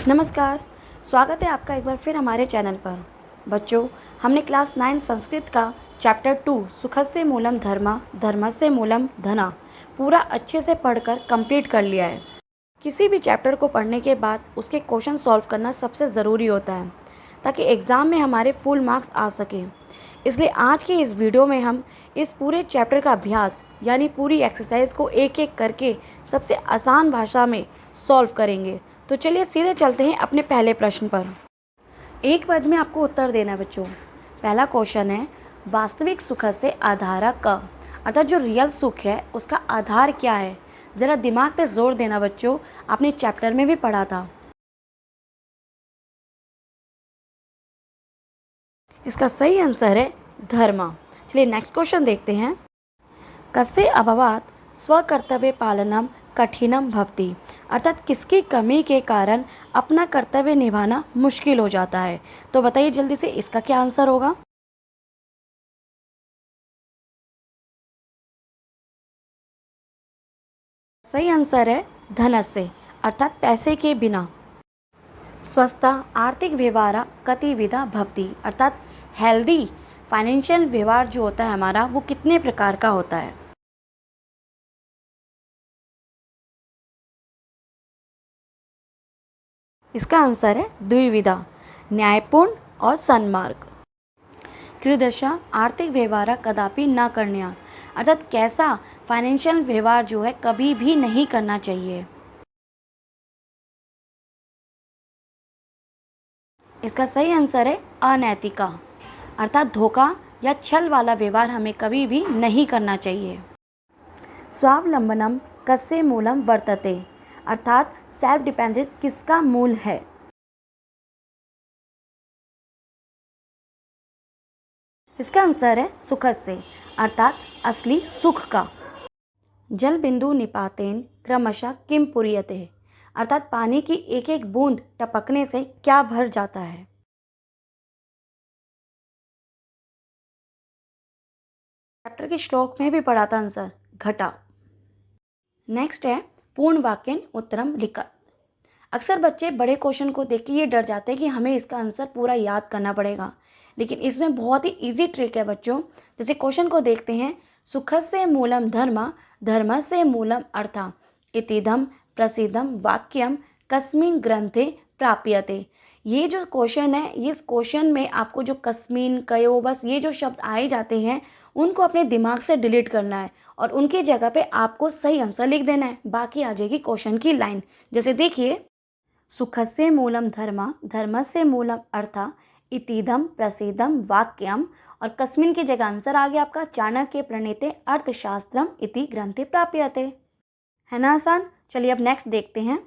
नमस्कार। स्वागत है आपका एक बार फिर हमारे चैनल पर। बच्चों, हमने क्लास 9 संस्कृत का चैप्टर 2 सुखस्य मूलम धर्मा धर्मस्य मूलम धना पूरा अच्छे से पढ़कर कंप्लीट कर लिया है। किसी भी चैप्टर को पढ़ने के बाद उसके क्वेश्चन सॉल्व करना सबसे ज़रूरी होता है ताकि एग्ज़ाम में हमारे फुल मार्क्स आ सकें। इसलिए आज के इस वीडियो में हम इस पूरे चैप्टर का अभ्यास यानी पूरी एक्सरसाइज को एक एक करके सबसे आसान भाषा में सॉल्व करेंगे। तो चलिए सीधे चलते हैं अपने पहले प्रश्न पर। एक पद में आपको उत्तर देना है बच्चों। पहला क्वेश्चन है, वास्तविक सुख से आधारा क, अर्थात जो रियल सुख है उसका आधार क्या है। ज़रा दिमाग पे जोर देना बच्चों, आपने चैप्टर में भी पढ़ा था। इसका सही आंसर है धर्म। चलिए नेक्स्ट क्वेश्चन देखते हैं। कस्य अभावात् स्वकर्तव्य पालनम कठिनम भवति, अर्थात किसकी कमी के कारण अपना कर्तव्य निभाना मुश्किल हो जाता है। तो बताइए जल्दी से इसका क्या आंसर होगा। सही आंसर है धनस्य, अर्थात पैसे के बिना। स्वस्था आर्थिक व्यवहार कतिविधा भवति, अर्थात हेल्दी फाइनेंशियल व्यवहार जो होता है हमारा वो कितने प्रकार का होता है। इसका आंसर है द्विविधा, न्यायपूर्ण और सन्मार्ग। त्रिदशा आर्थिक व्यवहार कदापि न करना, अर्थात कैसा फाइनेंशियल व्यवहार जो है कभी भी नहीं करना चाहिए। इसका सही आंसर है अनैतिका, अर्थात धोखा या छल वाला व्यवहार हमें कभी भी नहीं करना चाहिए। स्वावलंबनम कस्य मूलम वर्तते, अर्थात सेल्फ डिपेंडेंस किसका मूल है। इसका आंसर है सुखस्य, अर्थात असली सुख का। जल बिंदु निपातेन क्रमशः किम पूर्यते, अर्थात पानी की एक एक बूंद टपकने से क्या भर जाता है। चैप्टर के श्लोक में भी पढ़ा था आंसर, घटा। नेक्स्ट है पूर्ण वाक्य उत्तरम लिखा। अक्सर बच्चे बड़े क्वेश्चन को देख के ये डर जाते हैं कि हमें इसका आंसर पूरा याद करना पड़ेगा, लेकिन इसमें बहुत ही इजी ट्रिक है बच्चों। जैसे क्वेश्चन को देखते हैं, सुखस्य मूलम धर्म धर्मस्य मूलम अर्था इतिदम प्रसिद्धम वाक्यम कस्मिन ग्रंथे प्राप्यते। ये जो क्वेश्चन है, इस क्वेश्चन में आपको जो कस्मिन कयो बस ये जो शब्द आए जाते हैं उनको अपने दिमाग से डिलीट करना है और उनकी जगह पे आपको सही आंसर लिख देना है। बाकी आ जाएगी क्वेश्चन की लाइन। जैसे देखिए, सुखस्य मूलम धर्म धर्मस्य मूलम अर्था इतिदम प्रसिद्धम वाक्यम, और कस्मिन की जगह आंसर आ गया आपका चाणक्य प्रणीते अर्थशास्त्रम इति ग्रंथे प्राप्यते। है ना आसान। चलिए अब नेक्स्ट देखते हैं।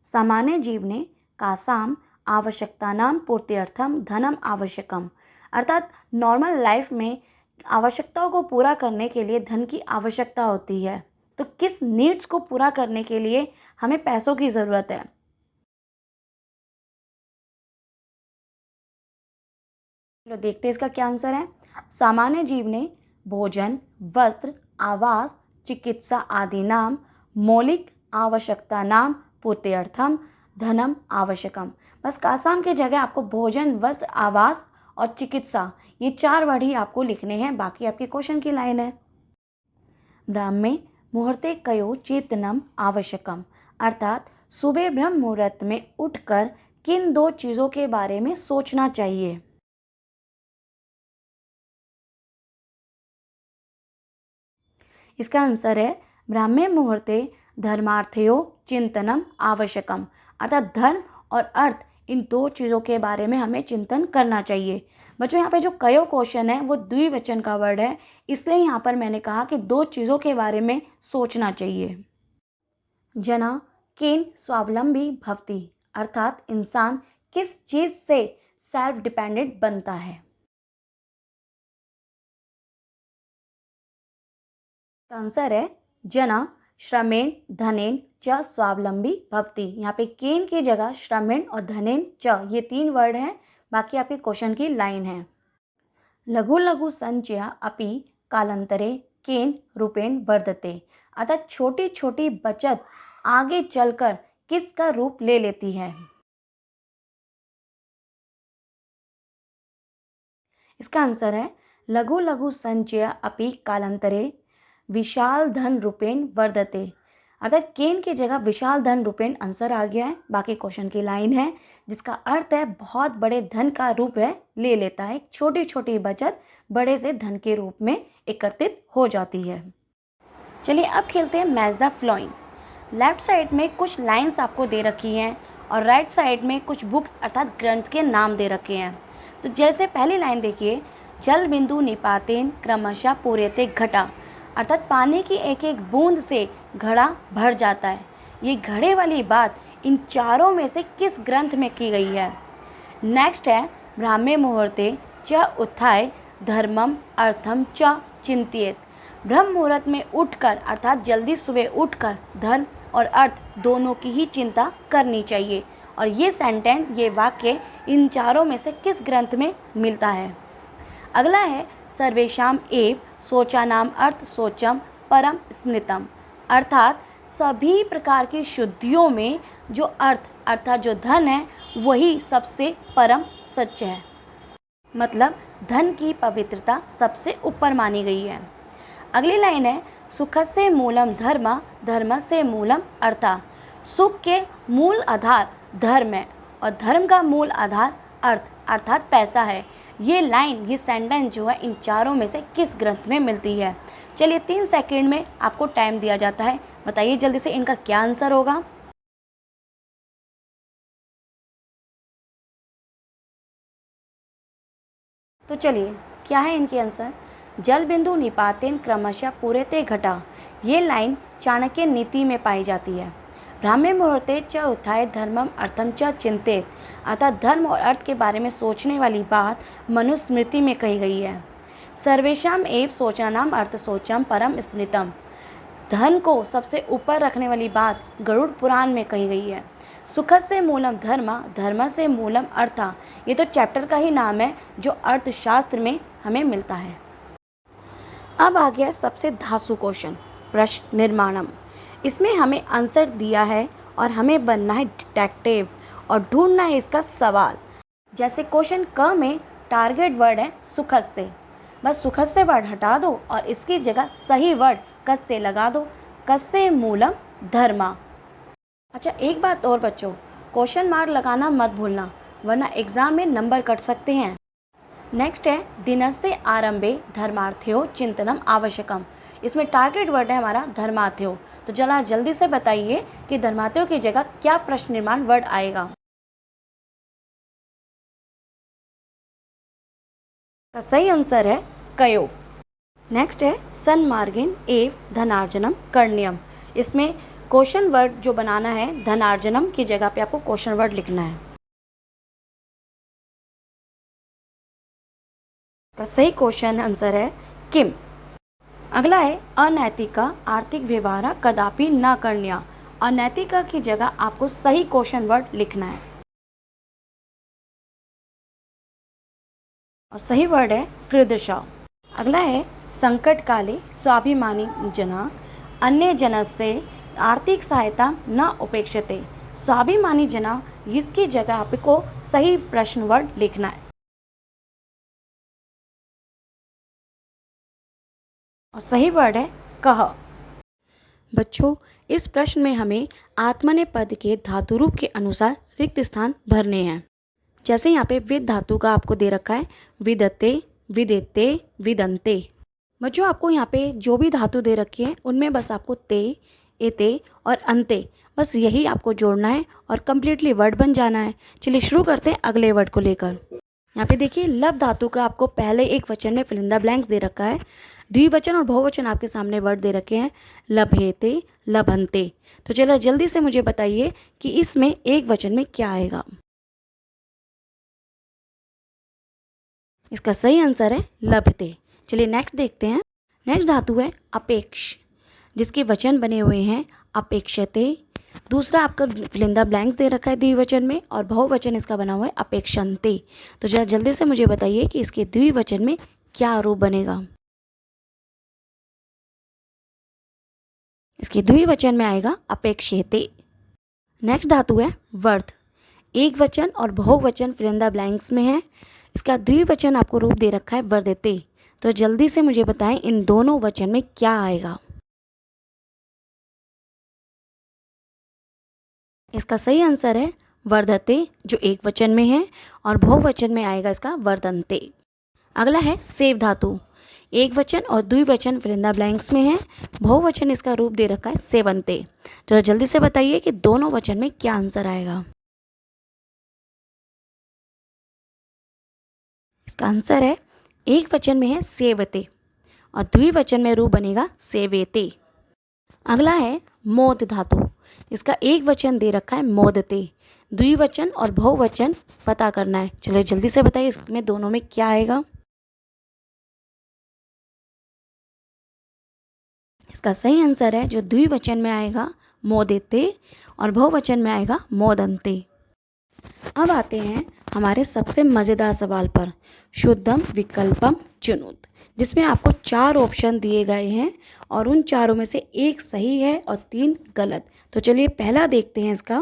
सामान्य जीवने कासाम आवश्यकतानां पूर्त्यर्थम धनम आवश्यकम, अर्थात नॉर्मल लाइफ में आवश्यकताओं को पूरा करने के लिए धन की आवश्यकता होती है। तो किस नीड्स को पूरा करने के लिए हमें पैसों की ज़रूरत है। चलो देखते हैं इसका क्या आंसर है। सामान्य जीवने भोजन वस्त्र आवास चिकित्सा आदि नाम मौलिक आवश्यकता नाम पूर्त्यर्थम धनम आवश्यकम। बस कासाम की जगह आपको भोजन वस्त्र आवास और चिकित्सा ये 4 वर्ड ही आपको लिखने हैं। बाकी आपके क्वेश्चन की लाइन है। ब्राह्मे मुहूर्ते कयो चेतनम आवश्यकम, अर्थात सुबह ब्रह्म मुहूर्त में उठकर किन 2 चीज़ों के बारे में सोचना चाहिए। इसका आंसर है ब्राह्मे मुहूर्ते धर्मार्थयो चिंतनम आवश्यकम, अर्थात धर्म और अर्थ इन 2 चीज़ों के बारे में हमें चिंतन करना चाहिए। बच्चों यहाँ पे जो कयो क्वेश्चन है वो द्विवचन का वर्ड है, इसलिए यहाँ पर मैंने कहा कि 2 चीज़ों के बारे में सोचना चाहिए। जना केन स्वावलंबी भवति, अर्थात इंसान किस चीज़ से सेल्फ डिपेंडेंट बनता है। आंसर है जना श्रमेण धनेन च स्वावलंबी भवति। यहाँ पे केन की जगह श्रमेण और धनेन च ये 3 वर्ड हैं। बाकी आपके क्वेश्चन की लाइन है। लघु लघु संचय अपि कालांतरे केन रूपेण वर्धते, अर्थात छोटी छोटी बचत आगे चलकर किसका रूप ले लेती है? इसका आंसर है लघु लघु संचय अपि कालांतरे विशाल धन रूपेण वर्धते। अर्थात केन की जगह विशाल धन रूपेण आंसर आ गया है। बाकी क्वेश्चन की लाइन है जिसका अर्थ है बहुत बड़े धन का रूप है ले लेता है। छोटी छोटी बचत बड़े से धन के रूप में एकत्रित हो जाती है। चलिए अब खेलते हैं match the flowing. Left side में कुछ लाइंस आपको दे रखी हैं और राइट साइड में कुछ बुक्स अर्थात ग्रंथ के नाम दे रखे हैं। तो जैसे पहली लाइन देखिए, जल बिंदु निपातेन क्रमशः पूर्यते घटा, अर्थात पानी की एक एक बूंद से घड़ा भर जाता है। ये घड़े वाली बात इन चारों में से किस ग्रंथ में की गई है? नेक्स्ट है ब्राह्मे मुहूर्ते च उत्थाय धर्मम अर्थम च चिंतित। ब्रह्म मुहूर्त में उठकर अर्थात जल्दी सुबह उठकर धर्म और अर्थ दोनों की ही चिंता करनी चाहिए। और ये सेंटेंस, ये वाक्य इन चारों में से किस ग्रंथ में मिलता है? अगला है सर्वेशाम एव सोचानाम अर्थ सोचम परम स्मृतम, अर्थात सभी प्रकार की शुद्धियों में जो अर्थ अर्थात जो धन है वही सबसे परम सत्य है। मतलब धन की पवित्रता सबसे ऊपर मानी गई है। अगली लाइन है सुखस्य मूलम धर्म धर्मस्य मूलम अर्था। सुख के मूल आधार धर्म है और धर्म का मूल आधार अर्थ अर्थात पैसा है। ये लाइन, ये सेंटेंस जो है इन चारों में से किस ग्रंथ में मिलती है? चलिए 3 सेकंड में आपको टाइम दिया जाता है, बताइए जल्दी से इनका क्या आंसर होगा। तो चलिए क्या है इनके आंसर? जल बिंदु निपातेन क्रमशः पूरेते घटा, ये लाइन चाणक्य नीति में पाई जाती है। ब्राह्मे मुहूर्ते च उत्थाय धर्मम अर्थम च चिंतित, अर्थात धर्म और अर्थ के बारे में सोचने वाली बात मनुस्मृति में कही गई है। सर्वेशाम एव सोचानाम अर्थ सोचम परम स्मृतम, धन को सबसे ऊपर रखने वाली बात गरुड़ पुराण में कही गई है। सुखस्य मूलम धर्म धर्म से मूलम अर्था, ये तो चैप्टर का ही नाम है जो अर्थशास्त्र में हमें मिलता है। अब आ गया सबसे धांसू क्वेश्चन, प्रश्न निर्माणम। इसमें हमें आंसर दिया है और हमें बनना है डिटेक्टिव और ढूंढना है इसका सवाल। जैसे क्वेश्चन क में टारगेट वर्ड है सुखस्य, बस सुखस्य वर्ड हटा दो और इसकी जगह सही वर्ड कस्य लगा दो। कस्य मूलम धर्मा। अच्छा एक बात और बच्चों, क्वेश्चन मार्क लगाना मत भूलना वरना एग्जाम में नंबर कट सकते हैं। नेक्स्ट है दिनस्य आरंभे धर्मार्थ्यो चिंतनम आवश्यकम, इसमें टारगेट वर्ड है हमारा धर्मार्थ्यो। तो जरा जल्दी से बताइए कि धर्मार्थ्यो की जगह क्या प्रश्न निर्माण वर्ड आएगा? का सही आंसर है कयो। नेक्स्ट है सन्मार्गेन एव धनार्जनम करणीयम, इसमें क्वेश्चन वर्ड जो बनाना है धनार्जनम की जगह पे आपको क्वेश्चन वर्ड लिखना है। का सही क्वेश्चन आंसर है किम। अगला है अनैतिका आर्थिक व्यवहार कदापि न करनिया, अनैतिका की जगह आपको सही क्वेश्चन वर्ड लिखना है और सही वर्ड है कृदृशा। अगला है संकट काले स्वाभिमानी जना अन्य जनस्य आर्थिक सहायता न उपेक्षते, स्वाभिमानी जना इसकी जगह आपको सही प्रश्न वर्ड लिखना है और सही वर्ड है कह। बच्चों इस प्रश्न में हमें आत्मनेपद पद के धातु रूप के अनुसार रिक्त स्थान भरने हैं। जैसे यहाँ पे विद धातु का आपको दे रखा है विदते विदेते विदंते। बच्चों आपको यहाँ पे जो भी धातु दे रखी है उनमें बस आपको ते एते और अंते बस यही आपको जोड़ना है और कम्प्लीटली वर्ड बन जाना है। चलिए शुरू करते हैं अगले वर्ड को लेकर। यहाँ पे देखिए लब धातु का आपको पहले एक वचन में फिल इन द ब्लैंक्स दे रखा है, द्विवचन और बहुवचन आपके सामने वर्ड दे रखे हैं लभेते लभंते। तो चलिए जल्दी से मुझे बताइए कि इसमें एक वचन में क्या आएगा? इसका सही आंसर है लभते। चलिए नेक्स्ट देखते हैं। नेक्स्ट धातु है अपेक्ष, जिसके वचन बने हुए हैं अपेक्षते। दूसरा आपका फिल इन द ब्लैंक्स दे रखा है द्विवचन में और बहुवचन इसका बना हुआ है अपेक्षन्ते। तो जरा जल्दी से मुझे बताइए कि इसके द्विवचन में क्या रूप बनेगा? इसके द्विवचन में आएगा अपेक्षेते। नेक्स्ट धातु है वर्ध। एक वचन और बहुवचन फिल इन द ब्लैंक्स में है। इसका द्विवचन आपको रूप दे रखा है वर्धते। तो जल्दी से मुझे बताएं इन दोनों वचन में क्या आएगा। इसका सही आंसर है वर्धते, जो एक वचन में है, और बहुवचन में आएगा इसका वर्धन्ते। अगला है सेव धातु। एक वचन और द्विवचन फिल इन द ब्लैंक्स में है। बहुवचन इसका रूप दे रखा है सेवन्ते। तो जल्दी से बताइए कि दोनों वचन में क्या आंसर आएगा। इसका आंसर है एक वचन में है सेवते और द्विवचन में रूप बनेगा सेवेते। अगला है मोद धातु। इसका एक वचन दे रखा है मोदते। द्विवचन और बहुवचन पता करना है। चलिए जल्दी से बताइए इसमें दोनों में क्या आएगा। इसका सही आंसर है जो द्विवचन में आएगा मोदेते और बहुवचन में आएगा मोदन्ते। अब आते हैं हमारे सबसे मज़ेदार सवाल पर, शुद्धम विकल्पम चुनुत, जिसमें आपको 4 ऑप्शन दिए गए हैं और उन चारों में से एक सही है और 3 गलत। तो चलिए पहला देखते हैं इसका।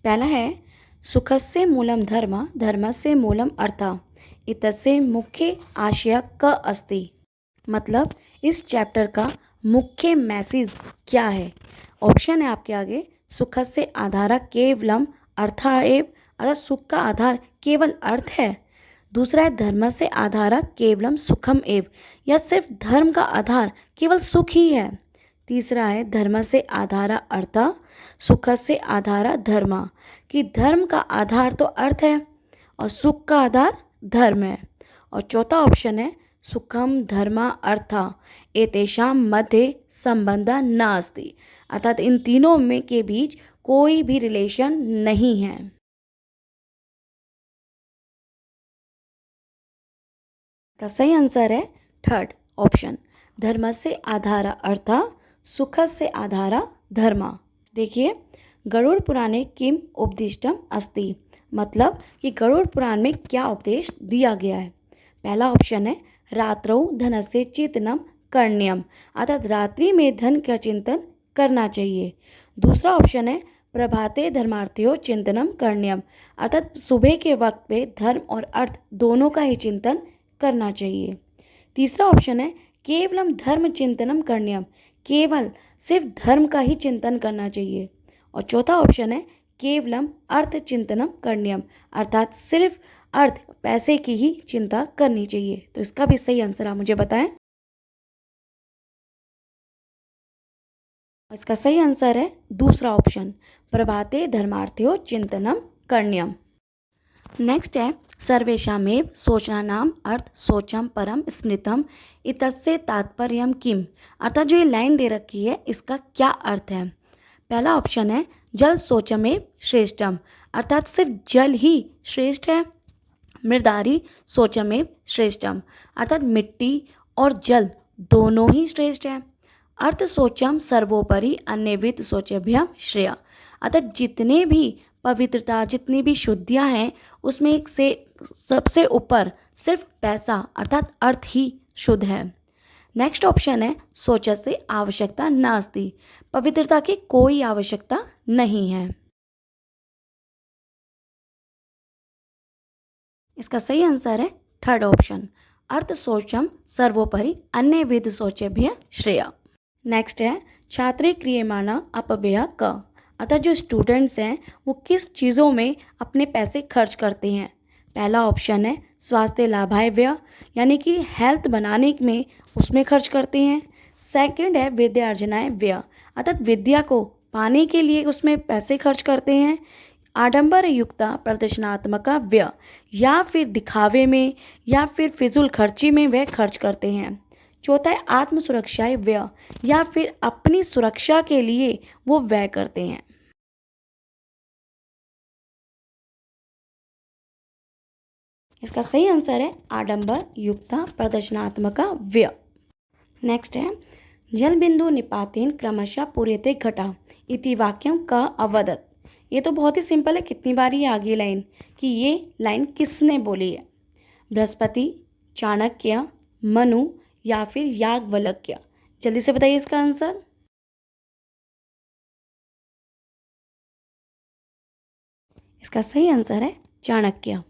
पहला है सुखस्य मूलम धर्म, धर्मस्य मूलम अर्थ, इतस्य मुख्य आशय क अस्ति। मतलब इस चैप्टर का मुख्य मैसेज क्या है। ऑप्शन है आपके आगे, सुखस्य आधार केवलम अर्थ एव, अर्थात सुख का आधार केवल अर्थ है। दूसरा है धर्म से आधार केवलम सुखम एव, या सिर्फ धर्म का आधार केवल सुख ही है। तीसरा है धर्म से आधार अर्थ, सुख से आधार धर्म, कि धर्म का आधार तो अर्थ है और सुख का आधार धर्म है। और चौथा ऑप्शन है सुखम धर्म अर्थ एतेषाम मध्य संबंध न अस्ति, अर्थात इन तीनों में के बीच कोई भी रिलेशन नहीं है। का सही आंसर है थर्ड ऑप्शन, धर्म से आधार अर्थ, सुख से आधार धर्म। देखिए गरुड़ पुराणे किम उपदिष्टम अस्ति, मतलब कि गरुड़ पुराण में क्या उपदेश दिया गया है। पहला ऑप्शन है रात्रौ धनस्य चिंतनम करणीयम, अर्थात रात्रि में धन का चिंतन करना चाहिए। दूसरा ऑप्शन है प्रभाते धर्मार्थ्यो चिंतनम करणीयम, अर्थात सुबह के वक्त पे धर्म और अर्थ दोनों का ही चिंतन करना चाहिए। तीसरा ऑप्शन है केवलम धर्म चिंतनम करणीयम, केवल सिर्फ धर्म का ही चिंतन करना चाहिए। और चौथा ऑप्शन है केवलम अर्थ चिंतनम करणीयम, अर्थात सिर्फ अर्थ पैसे की ही चिंता करनी चाहिए। तो इसका भी सही आंसर आप मुझे बताएं। इसका सही आंसर है दूसरा ऑप्शन, प्रभाते धर्मार्थ्यो चिंतनम करणीयम। नेक्स्ट है सर्वेषामेव सोचना नाम अर्थ सोचम परम स्मृतम इतस्य तात्पर्यम किम, अर्थात जो ये लाइन दे रखी है इसका क्या अर्थ है। पहला ऑप्शन है जल सोचमेव श्रेष्ठम, अर्थात सिर्फ जल ही श्रेष्ठ है। मृदारी सोचमेव श्रेष्ठम, अर्थात मिट्टी और जल दोनों ही श्रेष्ठ है। अर्थ सोचम सर्वोपरि अन्यविध सोचभ्यम श्रेय, अर्थात जितने भी पवित्रता जितनी भी शुद्धियाँ हैं उसमें एक से सबसे ऊपर सिर्फ पैसा अर्थात अर्थ ही शुद्ध है। नेक्स्ट ऑप्शन है सोच से आवश्यकता नास्ति, पवित्रता की कोई आवश्यकता नहीं है। इसका सही आंसर है थर्ड ऑप्शन, अर्थ सोचम सर्वोपरि अन्य विध सोचेभ्य श्रेय। नेक्स्ट है छात्रे क्रियमाणा अपव्यय क, अर्थात जो स्टूडेंट्स हैं वो किस चीज़ों में अपने पैसे खर्च करते हैं। पहला ऑप्शन है स्वास्थ्य लाभाय व्यय, यानी कि हेल्थ बनाने में उसमें खर्च करते हैं। सेकंड है विद्या अर्जनाय व्यय, अर्थात विद्या को पाने के लिए उसमें पैसे खर्च करते हैं। आडंबर युक्ता प्रदर्शनात्मक व्यय, या फिर दिखावे में या फिर फिजूल खर्ची में वह खर्च करते हैं। चौथा है आत्म सुरक्षाय व्यय, या फिर अपनी सुरक्षा के लिए वो व्यय करते हैं। इसका सही आंसर है आडंबर युक्ता प्रदर्शनात्मक व्यय। नेक्स्ट है जल बिंदु निपातेन क्रमशः पूर्यते घटा इति वाक्यम का अवदत। ये तो बहुत ही सिंपल है, कितनी बार ये आगे लाइन कि ये लाइन किसने बोली है। बृहस्पति, चाणक्य, मनु या फिर याज्ञवल्क्य। जल्दी से बताइए इसका आंसर। इसका सही आंसर है चाणक्य।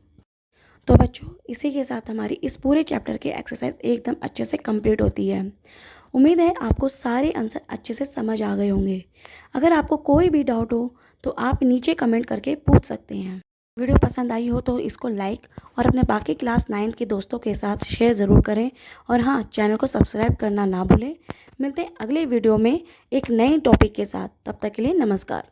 तो बच्चों, इसी के साथ हमारी इस पूरे चैप्टर की एक्सरसाइज एकदम अच्छे से कंप्लीट होती है। उम्मीद है आपको सारे आंसर अच्छे से समझ आ गए होंगे। अगर आपको कोई भी डाउट हो तो आप नीचे कमेंट करके पूछ सकते हैं। वीडियो पसंद आई हो तो इसको लाइक और अपने बाकी क्लास 9 के दोस्तों के साथ शेयर ज़रूर करें। और हाँ, चैनल को सब्सक्राइब करना ना भूलें। मिलते हैं अगले वीडियो में एक नए टॉपिक के साथ। तब तक के लिए नमस्कार।